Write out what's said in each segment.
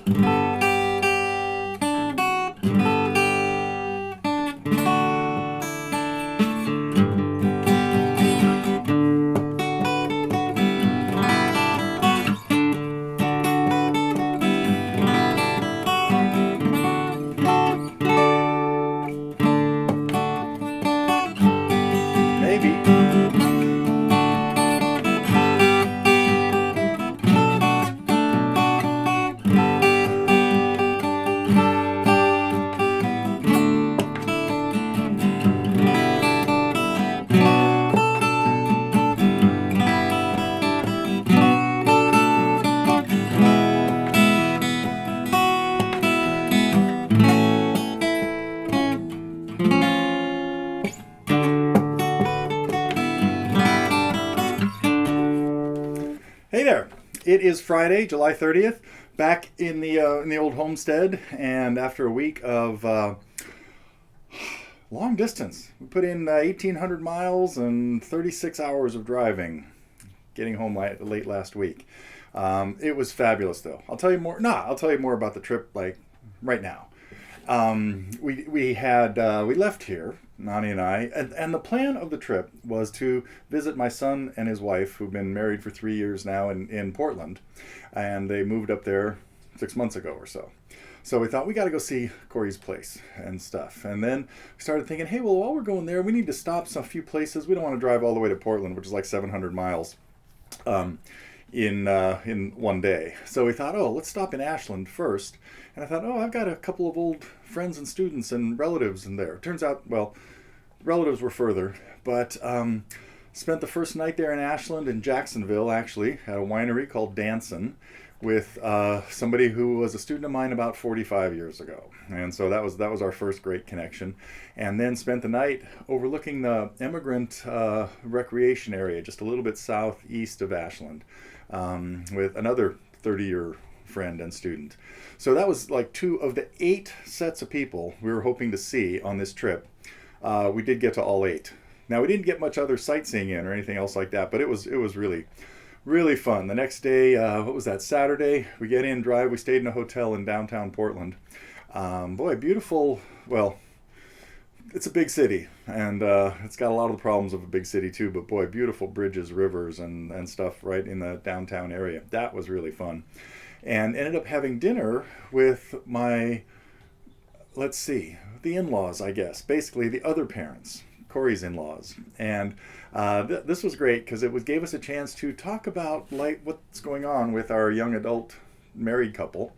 Maybe. Hey there! It is Friday, July 30th, back in the old homestead, and after a week of long distance, we put in 1,800 miles and 36 hours of driving, getting home late last week. It was fabulous, though. I'll tell you more. I'll tell you more about the trip like right now. We left here, Nani and I, and the plan of the trip was to visit my son and his wife, who've been married for 3 years now in Portland, and they moved up there 6 months ago or so. So we thought we got to go see Corey's place and stuff, and then we started thinking, hey, well, while we're going there, we need to stop a few places. We don't want to drive all the way to Portland, which is like 700 miles. In one day. So we thought, oh, let's stop in Ashland first. And I thought, oh, I've got a couple of old friends and students and relatives in there. Turns out, well, relatives were further, but spent the first night there in Ashland, in Jacksonville, actually, at a winery called Danson, with somebody who was a student of mine about 45 years ago. And so that was our first great connection. And then spent the night overlooking the immigrant recreation area just a little bit southeast of Ashland, with another 30-year friend and student. So that was like 2 of the 8 sets of people we were hoping to see on this trip. We did get to all 8. Now, we didn't get much other sightseeing in or anything else like that, but it was really fun. The next day, what was that, Saturday, we get in, drive, we stayed in a hotel in downtown Portland. Boy, beautiful. Well, it's a big city, and it's got a lot of the problems of a big city too, but boy, beautiful bridges, rivers, and stuff right in the downtown area. That was really fun. And ended up having dinner with my, let's see, the in-laws, I guess, basically the other parents, Corey's in-laws. And this was great because gave us a chance to talk about like what's going on with our young adult married couple,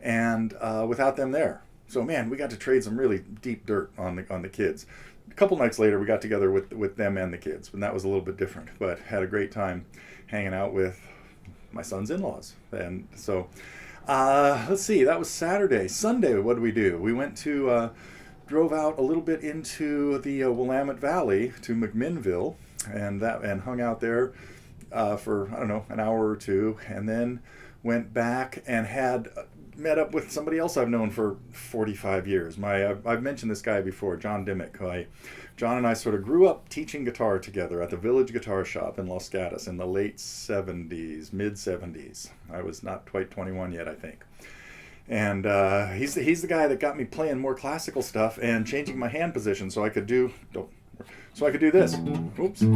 and without them there. So man, we got to trade some really deep dirt on the kids. A couple nights later, we got together with them and the kids, and that was a little bit different. But had a great time hanging out with my son's in-laws. And so let's see, that was Saturday. Sunday, what did we do? We went to drove out a little bit into the Willamette Valley to McMinnville, and hung out there for, I don't know, an hour or two, and then went back and had met up with somebody else I've known for 45 years. I've mentioned this guy before, John Dimmick. John and I sort of grew up teaching guitar together at the Village Guitar Shop in Los Gatos in the late 70s, mid 70s. I was not quite 21 yet, I think. And he's the guy that got me playing more classical stuff and changing my hand position so I could do this. Oops. For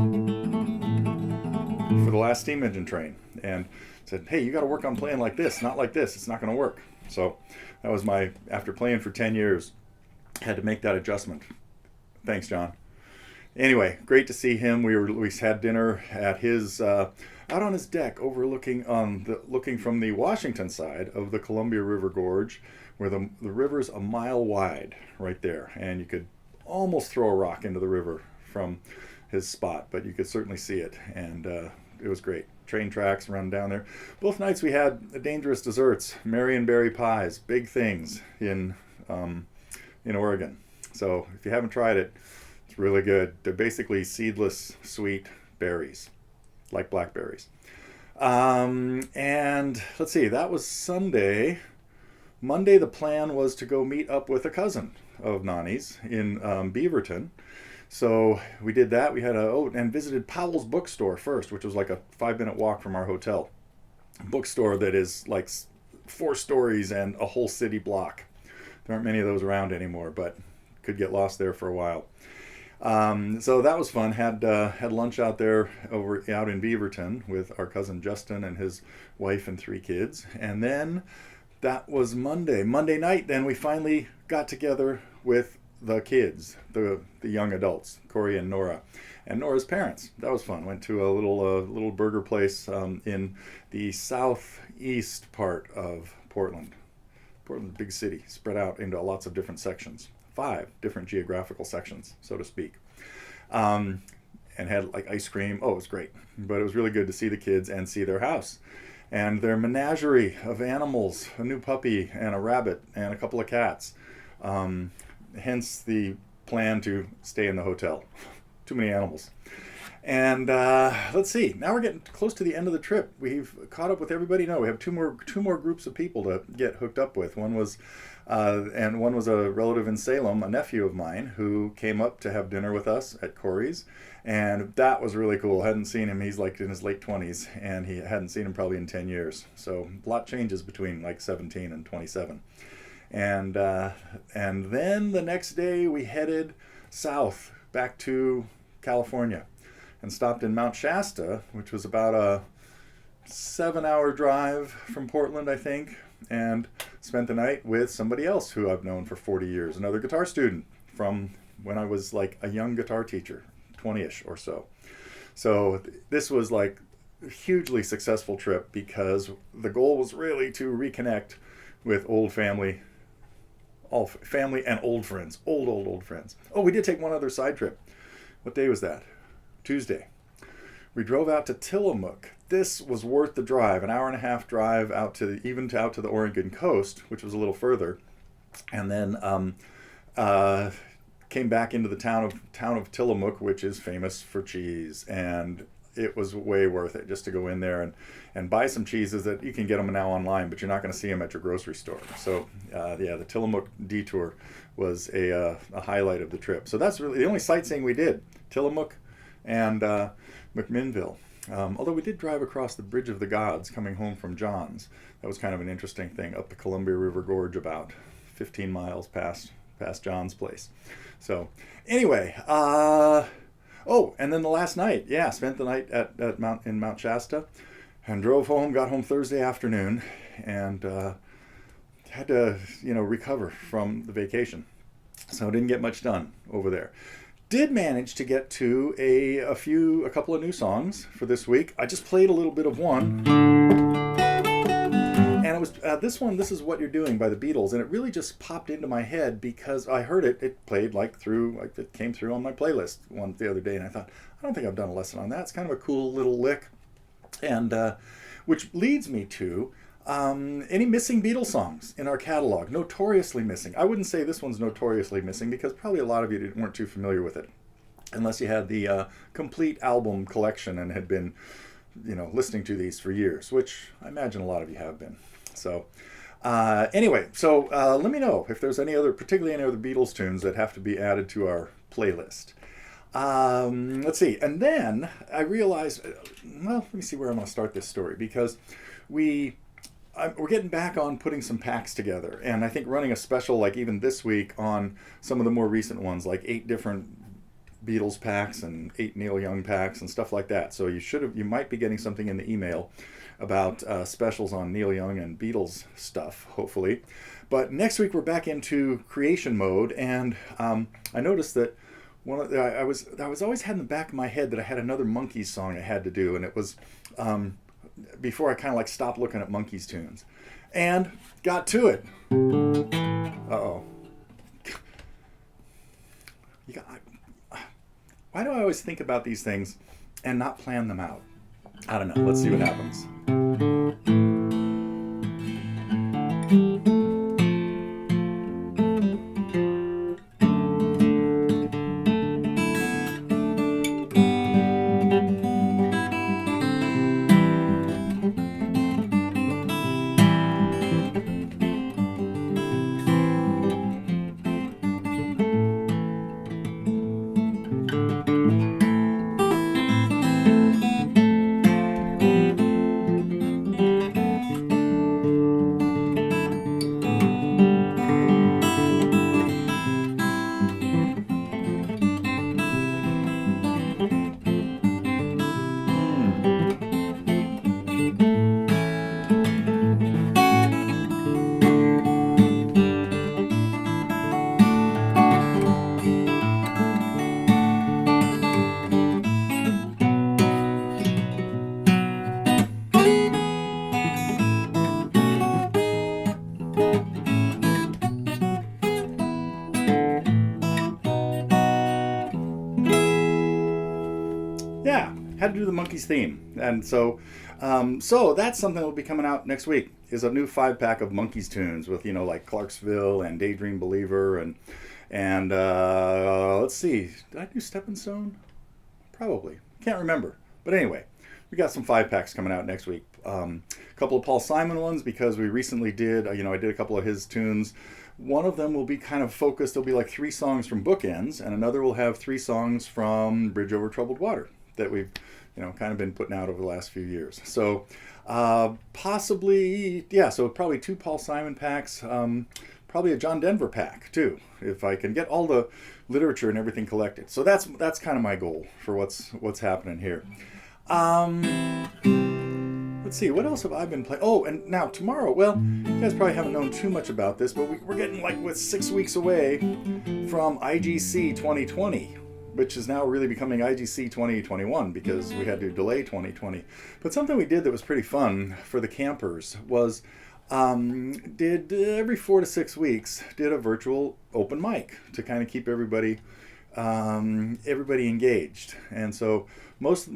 the last steam engine train. And said, hey, you got to work on playing like this, not like this. It's not going to work. So that was after playing for 10 years, had to make that adjustment. Thanks, John. Anyway, great to see him. We had dinner at his out on his deck, looking from the Washington side of the Columbia River Gorge, where the river's a mile wide right there, and you could almost throw a rock into the river from his spot, but you could certainly see it, and it was great. Train tracks run down there. Both nights we had dangerous desserts, Marionberry pies, big things in Oregon. So if you haven't tried it, it's really good. They're basically seedless, sweet berries, like blackberries. And let's see, that was Sunday. Monday, the plan was to go meet up with a cousin of Nani's in Beaverton. So we did that. We had and visited Powell's bookstore first, which was like a 5-minute walk from our hotel. Bookstore that is like 4 stories and a whole city block. There aren't many of those around anymore, but could get lost there for a while. So that was fun. Had lunch out there out in Beaverton with our cousin Justin and his wife and 3 kids, and then that was Monday night. Then we finally got together with the kids, the young adults, Corey and Nora, and Nora's parents. That was fun. Went to a little burger place in the southeast part of Portland. Portland's a big city, spread out into lots of different sections, 5 different geographical sections, so to speak. And had like ice cream. Oh, it was great. But it was really good to see the kids and see their house and their menagerie of animals, a new puppy and a rabbit and a couple of cats. Hence the plan to stay in the hotel. Too many animals. And let's see. Now we're getting close to the end of the trip. We've caught up with everybody. No, we have two more groups of people to get hooked up with. One was a relative in Salem, a nephew of mine, who came up to have dinner with us at Corey's, and that was really cool. Hadn't seen him. He's like in his late 20s, and he hadn't seen him probably in 10 years. So a lot changes between like 17 and 27. And then the next day we headed south back to California and stopped in Mount Shasta, which was about a 7-hour drive from Portland, I think, and spent the night with somebody else who I've known for 40 years, another guitar student from when I was like a young guitar teacher, 20-ish or so. So this was like a hugely successful trip because the goal was really to reconnect with old family, all family and old friends, old friends. Oh, we did take one other side trip. What day was that? Tuesday. We drove out to Tillamook. This was worth the drive, an hour and a half drive out to the Oregon coast, which was a little further, and then came back into the town of Tillamook, which is famous for cheese, and it was way worth it just to go in there and buy some cheeses that you can get them now online, but you're not going to see them at your grocery store. So the Tillamook detour was a highlight of the trip. So that's really the only sightseeing we did, Tillamook and McMinnville. Although we did drive across the Bridge of the Gods coming home from John's. That was kind of an interesting thing, up the Columbia River Gorge about 15 miles past John's place. So anyway, and then the last night, spent the night in Mount Shasta and drove home, got home Thursday afternoon, and had to recover from the vacation. So didn't get much done over there. Did manage to get to a couple of new songs for this week. I just played a little bit of one, and it was this one. This is What You're Doing by the Beatles, and it really just popped into my head because I heard it. It played it came through on my playlist the other day, and I thought, I don't think I've done a lesson on that. It's kind of a cool little lick, and which leads me to any missing Beatles songs in our catalog, notoriously missing. I wouldn't say this one's notoriously missing because probably a lot of you weren't too familiar with it, unless you had the complete album collection and had been, listening to these for years, which I imagine a lot of you have been. So anyway, let me know if there's particularly any other Beatles tunes that have to be added to our playlist. Let's see. And then I realized, let me see where I'm going to start this story, because we're getting back on putting some packs together, and I think running a special like even this week on some of the more recent ones, like 8 different Beatles packs and 8 Neil Young packs and stuff like that. So you might be getting something in the email about specials on Neil Young and Beatles stuff, hopefully. But next week we're back into creation mode, and I noticed that I was always had in the back of my head that I had another Monkees song I had to do, and it was before I kind of like stopped looking at Monkees tunes, and got to it. Why do I always think about these things and not plan them out? I don't know. Let's see what happens. do the Monkees theme, and so that's something that will be coming out next week. Is a new 5-pack of Monkees tunes with like Clarksville and Daydream Believer and let's see, did I do Stepping Stone? Probably, can't remember. But anyway, we got some 5-packs coming out next week. A couple of Paul Simon ones because we recently did I did a couple of his tunes. One of them will be kind of focused. There'll be like 3 songs from Bookends, and another will have 3 songs from Bridge Over Troubled Water that we've, kind of been putting out over the last few years. So possibly, yeah, so probably 2 Paul Simon packs, probably a John Denver pack too, if I can get all the literature and everything collected. So that's kind of my goal for what's happening here. Let's see, what else have I been playing? Oh, and now tomorrow, well, you guys probably haven't known too much about this, but we're getting like 6 weeks away from IGC 2020, which is now really becoming IGC 2021 because we had to delay 2020. But something we did that was pretty fun for the campers was did every 4 to 6 weeks, did a virtual open mic to kind of keep everybody engaged. And so most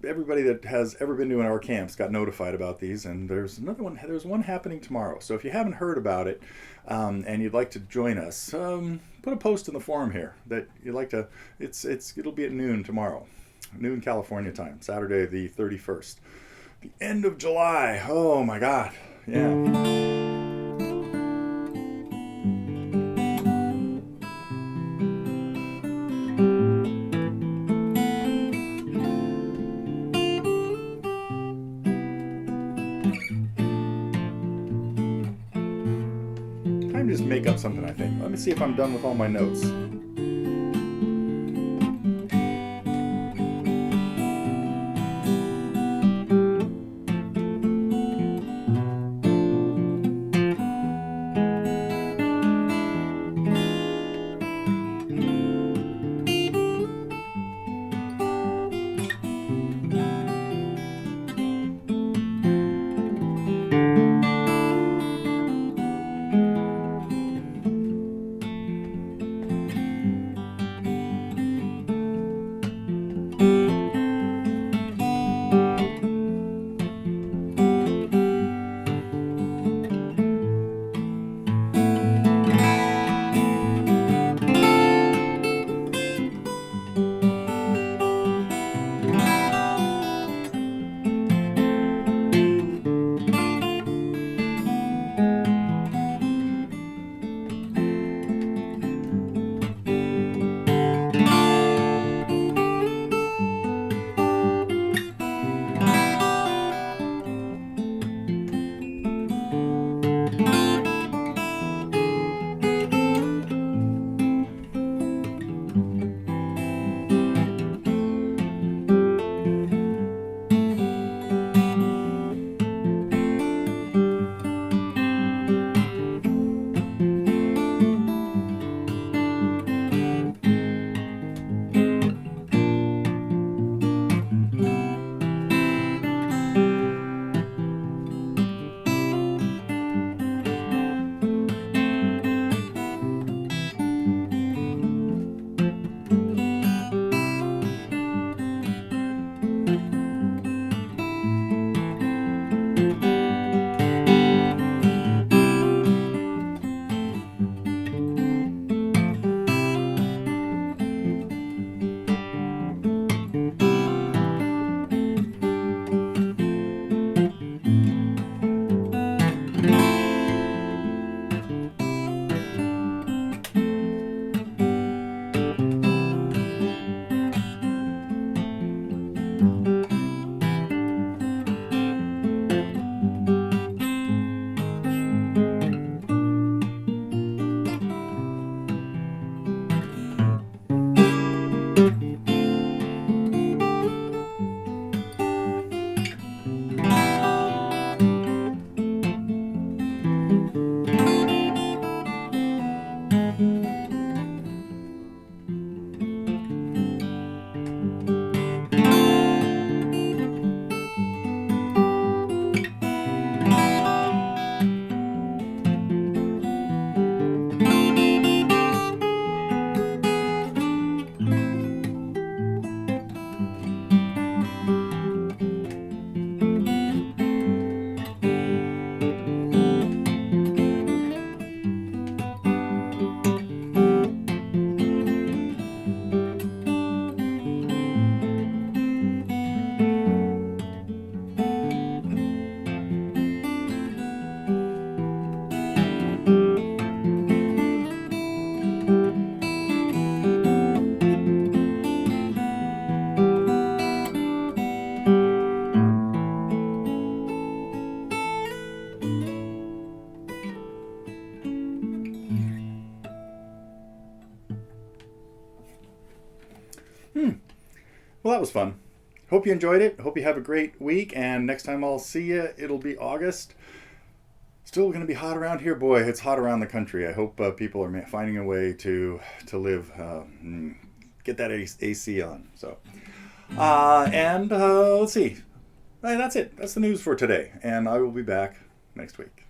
everybody that has ever been to one of our camps got notified about these, and there's one happening tomorrow. So if you haven't heard about it and you'd like to join us, put a post in the forum here that you'd like to. It'll be at noon tomorrow, noon California time, Saturday the 31st, the end of July. Oh my God, yeah. Time to just make up something, I think. Let me see if I'm done with all my notes. Well, that was fun. Hope you enjoyed it. Hope you have a great week. And next time I'll see you, it'll be August. Still going to be hot around here. Boy, it's hot around the country. I hope people are finding a way to live, get that AC on. So, and let's see. That's it. That's the news for today. And I will be back next week.